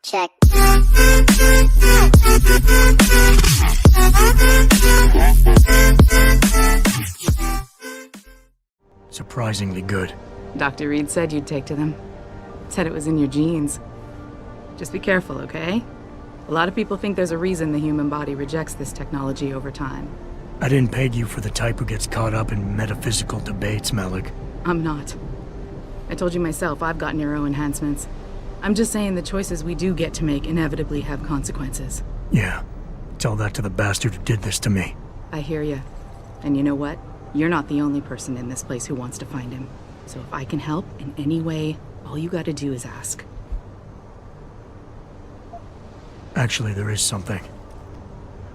Check. Surprisingly good. Dr. Reed said you'd take to them. Said it was in your genes. Just be careful, okay? A lot of people think there's a reason the human body rejects this technology over time. I didn't peg you for the type who gets caught up in metaphysical debates, Malik. I'm not. I told you myself, I've got neuroenhancements. I'm just saying the choices we do get to make inevitably have consequences. Yeah. Tell that to the bastard who did this to me. I hear you. And you know what? You're not the only person in this place who wants to find him. So if I can help in any way, all you gotta do is ask. Actually, there is something.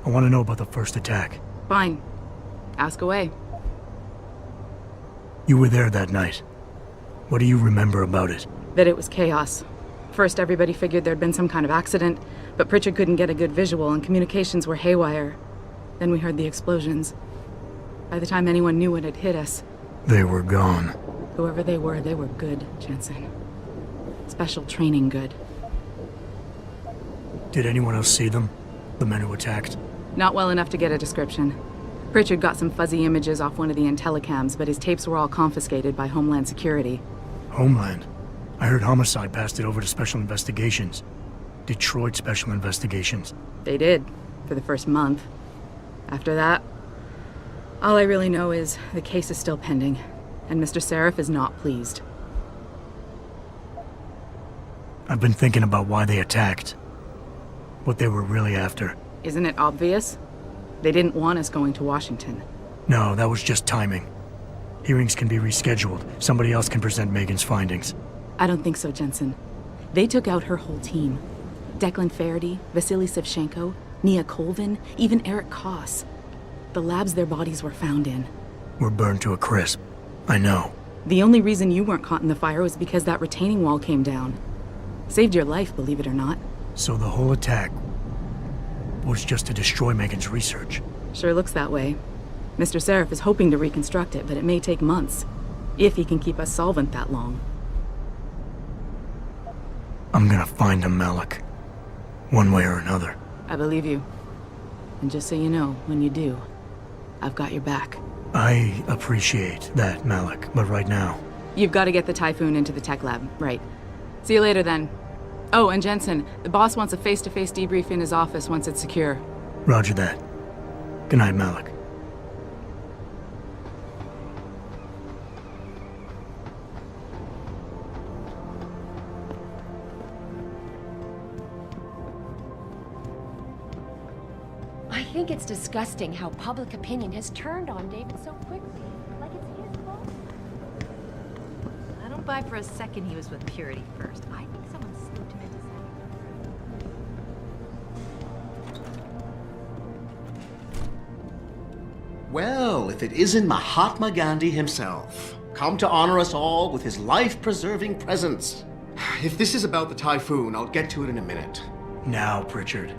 I want to know about the first attack. Fine. Ask away. You were there that night. What do you remember about it? That it was chaos. First, everybody figured there'd been some kind of accident, but Pritchard couldn't get a good visual and communications were haywire. Then we heard the explosions. By the time anyone knew what had hit us... They were gone. Whoever they were good, Jensen. Special training good. Did anyone else see them? The men who attacked? Not well enough to get a description. Pritchard got some fuzzy images off one of the Intellicams, but his tapes were all confiscated by Homeland Security. Homeland? I heard Homicide passed it over to Special Investigations. Detroit Special Investigations. They did, for the first month. After that, all I really know is the case is still pending, and Mr. Seraph is not pleased. I've been thinking about why they attacked. What they were really after. Isn't it obvious? They didn't want us going to Washington. No, that was just timing. Hearings can be rescheduled. Somebody else can present Megan's findings. I don't think so, Jensen. They took out her whole team. Declan Faraday, Vasily Savchenko, Nia Colvin, even Eric Koss. The labs their bodies were found in. Were burned to a crisp. I know. The only reason you weren't caught in the fire was because that retaining wall came down. Saved your life, believe it or not. So the whole attack was just to destroy Megan's research. Sure looks that way. Mr. Seraph is hoping to reconstruct it, but it may take months. If he can keep us solvent that long. I'm gonna find him, Malik. One way or another. I believe you. And just so you know, when you do, I've got your back. I appreciate that, Malik, but right now... You've got to get the Typhoon into the tech lab, right. See you later then. Oh, and Jensen, the boss wants a face-to-face debrief in his office once it's secure. Roger that. Good night, Malik. I think it's disgusting how public opinion has turned on David so quickly. Like it's his fault. I don't buy for a second he was with Purity first. I think someone slipped him into Well, if it isn't Mahatma Gandhi himself, come to honor us all with his life-preserving presence. If this is about the Typhoon, I'll get to it in a minute. Now, Pritchard.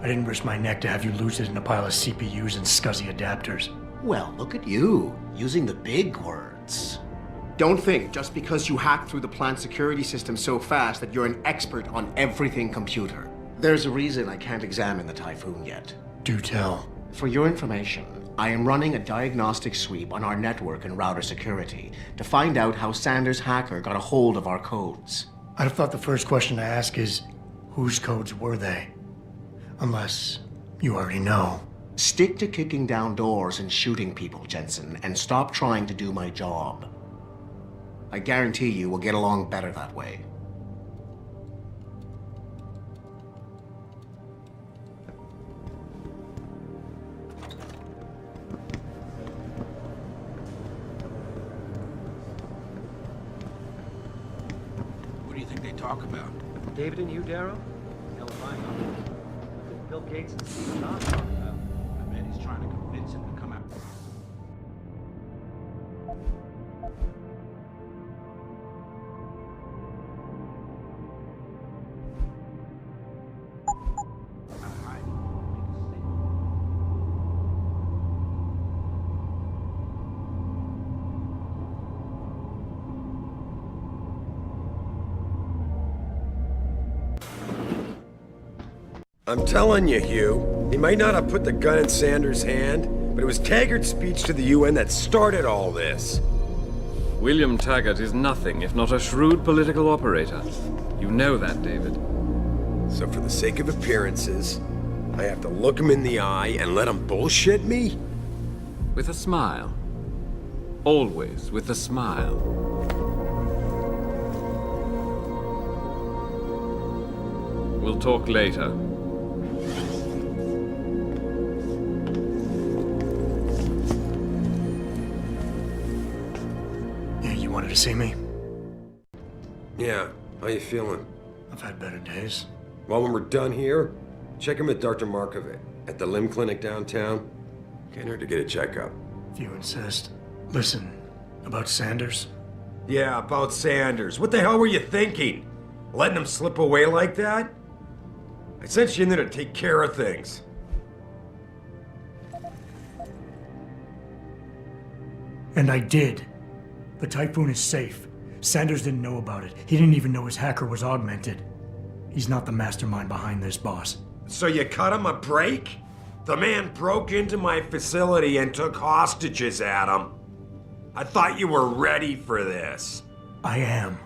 I didn't risk my neck to have you lose it in a pile of CPUs and scuzzy adapters. Well, look at you, using the big words. Don't think just because you hacked through the plant security system so fast that you're an expert on everything computer. There's a reason I can't examine the Typhoon yet. Do tell. For your information, I am running a diagnostic sweep on our network and router security to find out how Sanders' hacker got a hold of our codes. I'd have thought the first question to ask is, whose codes were they? Unless you already know. Stick to kicking down doors and shooting people, Jensen, and stop trying to do my job. I guarantee you we'll get along better that way. What do you think they talk about? David and you, Darrow? Hell if I know. Bill Gates and Steve Jobs talk about. I bet he's trying to convince him to come out. I'm telling you, Hugh, he might not have put the gun in Sanders' hand, but it was Taggart's speech to the UN that started all this. William Taggart is nothing if not a shrewd political operator. You know that, David. So for the sake of appearances, I have to look him in the eye and let him bullshit me? With a smile. Always with a smile. We'll talk later. Yeah, you wanted to see me? Yeah, how you feeling? I've had better days. Well, when we're done here, check him with Dr. Markovic at the limb clinic downtown. Can't hurt to get a checkup. If you insist. Listen, about Sanders? Yeah, about Sanders. What the hell were you thinking? Letting him slip away like that? I sent you in there to take care of things. And I did. The Typhoon is safe. Sanders didn't know about it. He didn't even know his hacker was augmented. He's not the mastermind behind this, boss. So you cut him a break? The man broke into my facility and took hostages at him. I thought you were ready for this. I am.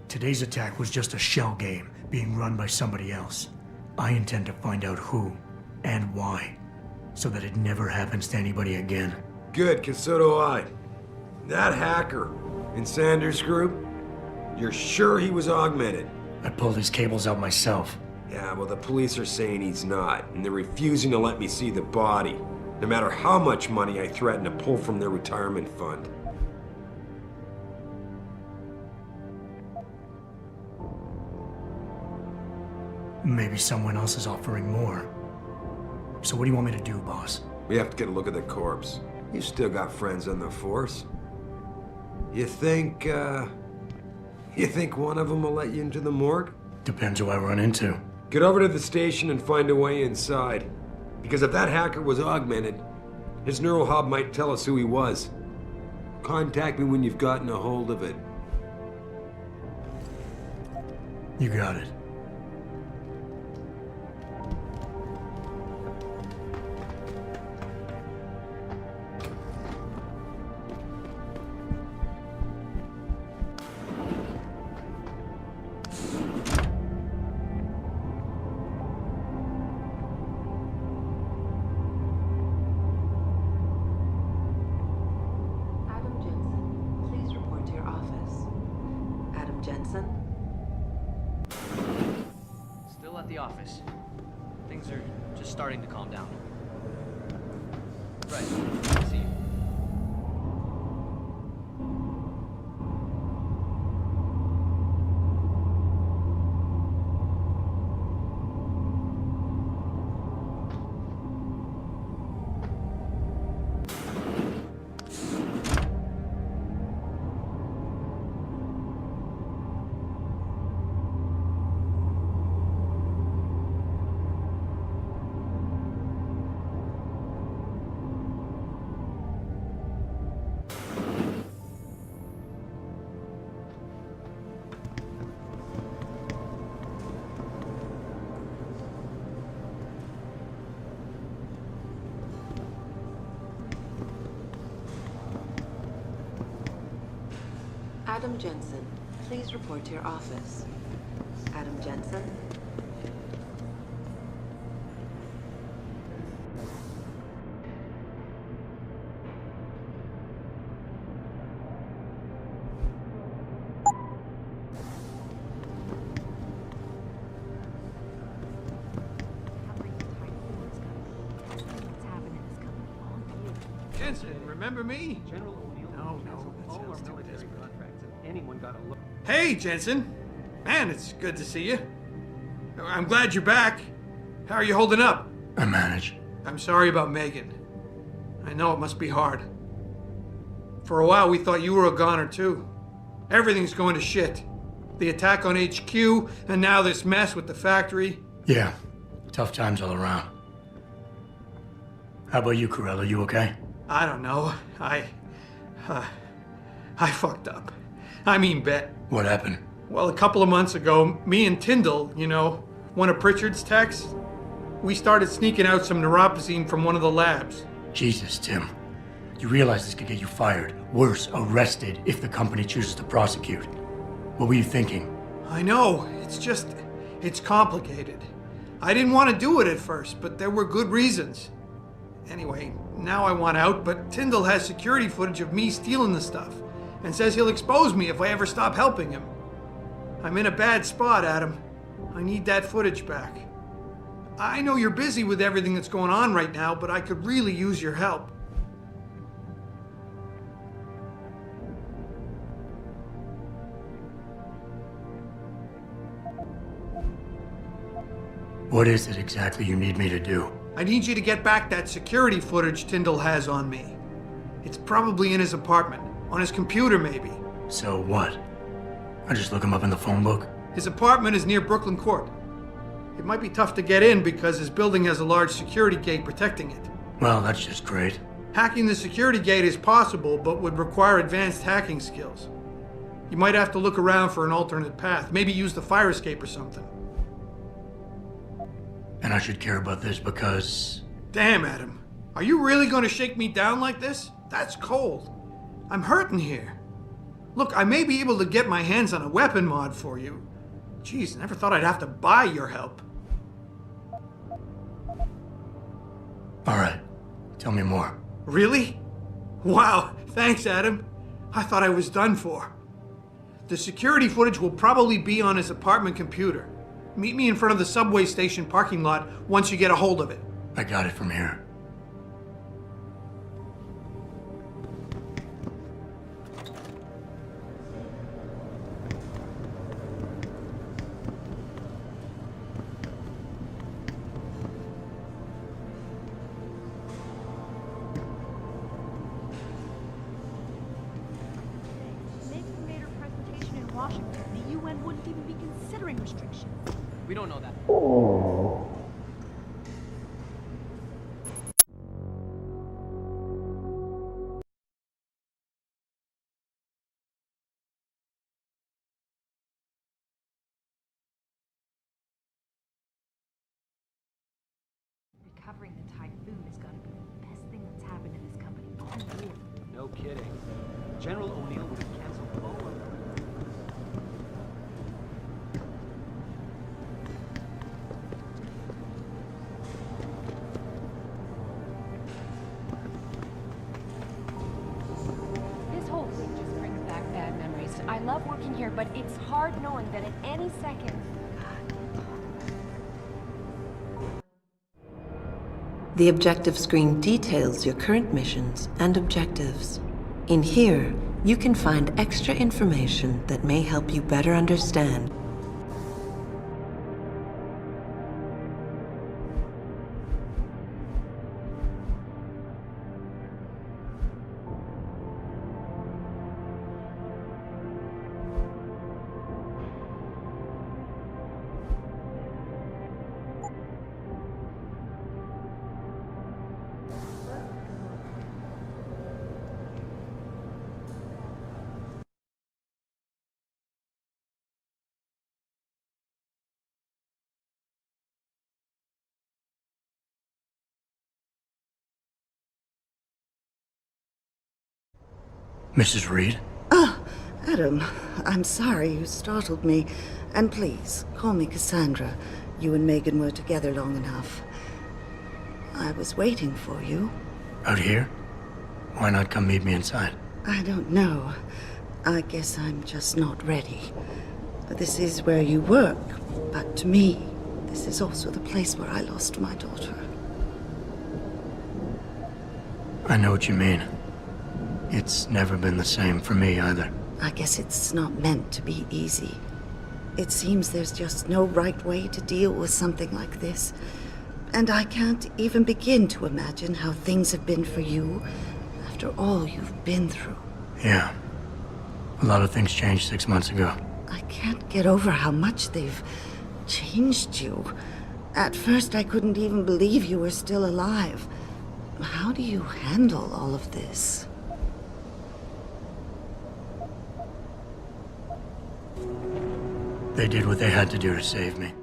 Today's attack was just a shell game being run by somebody else. I intend to find out who and why, so that it never happens to anybody again. Good, 'cause so do I. That hacker in Sanders' group, you're sure he was augmented? I pulled his cables out myself. Yeah, well, the police are saying he's not, and they're refusing to let me see the body, no matter how much money I threaten to pull from their retirement fund. Maybe someone else is offering more. So what do you want me to do, boss? We have to get a look at the corpse. You still got friends on the force. You think one of them will let you into the morgue? Depends who I run into. Get over to the station and find a way inside. Because if that hacker was augmented, his neural hub might tell us who he was. Contact me when you've gotten a hold of it. You got it. Still at the office. Things are just starting to calm down. Right. See you. Adam Jensen, please report to your office. Adam Jensen? Jensen, remember me? General O'Neill all our military contracts, and anyone got a look. Hey, Jensen. Man, it's good to see you. I'm glad you're back. How are you holding up? I manage. I'm sorry about Megan. I know it must be hard. For a while, we thought you were a goner, too. Everything's going to shit. The attack on HQ, and now this mess with the factory. Yeah, tough times all around. How about you, Corella? You okay? I don't know. I fucked up. I mean, bet. What happened? Well, a couple of months ago, me and Tyndall, you know, one of Pritchard's techs, we started sneaking out some neuropozyne from one of the labs. Jesus, Tim. You realize this could get you fired. Worse, arrested if the company chooses to prosecute. What were you thinking? I know, it's complicated. I didn't want to do it at first, but there were good reasons. Anyway, now I want out, but Tyndall has security footage of me stealing the stuff, and says he'll expose me if I ever stop helping him. I'm in a bad spot, Adam. I need that footage back. I know you're busy with everything that's going on right now, but I could really use your help. What is it exactly you need me to do? I need you to get back that security footage Tyndall has on me. It's probably in his apartment. On his computer, maybe. So what? I just look him up in the phone book? His apartment is near Brooklyn Court. It might be tough to get in because his building has a large security gate protecting it. Well, that's just great. Hacking the security gate is possible, but would require advanced hacking skills. You might have to look around for an alternate path. Maybe use the fire escape or something. And I should care about this because... Damn, Adam. Are you really going to shake me down like this? That's cold. I'm hurting here. Look, I may be able to get my hands on a weapon mod for you. Jeez, never thought I'd have to buy your help. All right. Tell me more. Really? Wow, thanks, Adam. I thought I was done for. The security footage will probably be on his apartment computer. Meet me in front of the subway station parking lot once you get a hold of it. I got it from here. Washington, the UN wouldn't even be considering restrictions. We don't know that. Recovering the typhoon has got to be the best thing that's happened in this company all year. No kidding. General O'Neill would have canceled all of them. This whole thing just brings back bad memories. I love working here, but it's hard knowing that at any second... The objective screen details your current missions and objectives. In here, you can find extra information that may help you better understand Mrs. Reed? Ah, Adam, I'm sorry you startled me. And please, call me Cassandra. You and Megan were together long enough. I was waiting for you. Out here? Why not come meet me inside? I don't know. I guess I'm just not ready. This is where you work, but to me, this is also the place where I lost my daughter. I know what you mean. It's never been the same for me either. I guess it's not meant to be easy. It seems there's just no right way to deal with something like this. And I can't even begin to imagine how things have been for you after all you've been through. Yeah. A lot of things changed 6 months ago. I can't get over how much they've changed you. At first, I couldn't even believe you were still alive. How do you handle all of this? They did what they had to do to save me.